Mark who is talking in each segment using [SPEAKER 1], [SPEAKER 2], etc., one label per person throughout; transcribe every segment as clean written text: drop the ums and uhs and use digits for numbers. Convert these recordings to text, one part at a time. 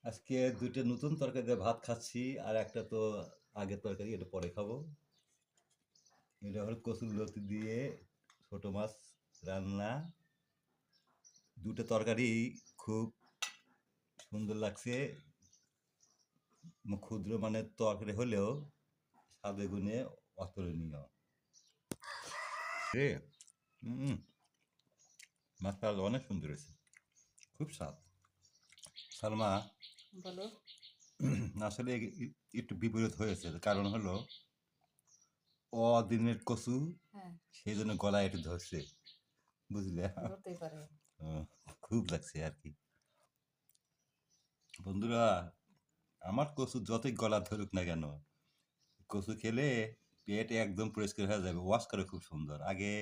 [SPEAKER 1] আজকে দুইটা নতুন তরকারি দিয়ে ভাত খাচ্ছি, আর একটা তো আগের তরকারি, এটা পরে খাবো। এটা হলো কচুর লতি দিয়ে ছোট মাছ রান্না। দুটো তরকারি খুব সুন্দর লাগছে। ক্ষুদ্র মানের তরকারি হলেও স্বাদে গুণে অতুলনীয় রে। হুম, মাছটা অনেক সুন্দর হয়েছে, খুব স্বাদ। সালমা,
[SPEAKER 2] বলো।
[SPEAKER 1] আসলে একটু বিপরীত হয়েছে, কারণ হলো অদিনের কচু,
[SPEAKER 2] হ্যাঁ,
[SPEAKER 1] সেই জন্য গলায় একটু ধরছে, বুঝলে?
[SPEAKER 2] ধরতেই পারে।
[SPEAKER 1] আহ, খুব লাগছে আর কি। বন্ধুরা, আমার কচু যতই গলা ধরুক না কেন, কচু খেলে পেট একদম পরিষ্কার হয়ে যাবে, ওয়াশ করে খুব সুন্দর। আগে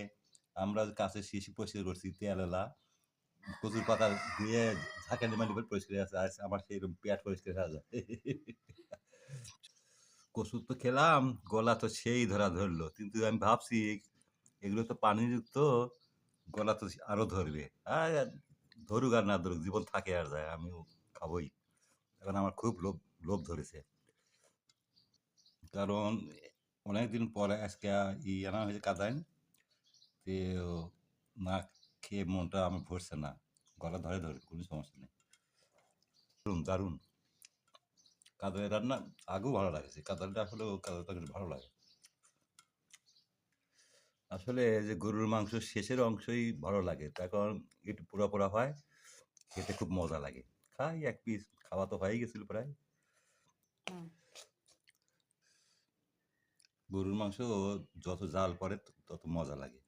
[SPEAKER 1] আমরা কাছে শিশি পরিষ্কার করছি তেলেলা, কচুর পাতা দিয়ে ঝাঁকানি মানি করে পরিষ্কার আছে, আর আমার সেই পেট পরিষ্কার হয়ে যায়। কচু তো খেলাম, গলা তো সেই ধরা ধরলো, কিন্তু আমি ভাবছি এগুলো তো পানিযুক্ত, গলা তো আরো ধরবে। আর ধরুক আর না ধরুক, জীবন থাকে আর যায়, আমিও খাবোই। এখন আমার খুব লোভ লোভ ধরেছে, কারণ অনেকদিন পরে আজকে আনা হয়েছে কাদাইন, তো না খেয়ে মনটা আমার ভরছে না। গলা ধরে ধরে কোনো সমস্যা নেই, দারুণ দারুণ। কাদাই রান্না আগেও ভালো লাগছে, কাদালটা আসলে কাদাটা ভালো লাগে। আসলে যে গরুর মাংস শেষের অংশই ভালো লাগে, তার কারণ একটু পোড়া পোড়া হয়, খেতে খুব মজা লাগে। খাই এক পিস, খাওয়া তো হয়ে গেছিল প্রায়।
[SPEAKER 2] হুম।
[SPEAKER 1] গরুর মাংস যত জাল পরে তত মজা লাগে,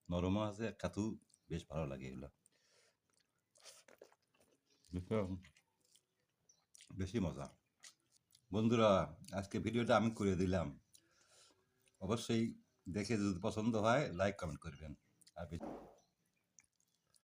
[SPEAKER 1] নরম আছে খাতু, বেশ ভালো লাগে এগুলো, বুঝছো? বেশি মজা। বন্ধুরা, আজকে ভিডিওটা আমি করে দিলাম, অবশ্যই দেখে যদি পছন্দ হয় লাইক কমেন্ট করবেন। আর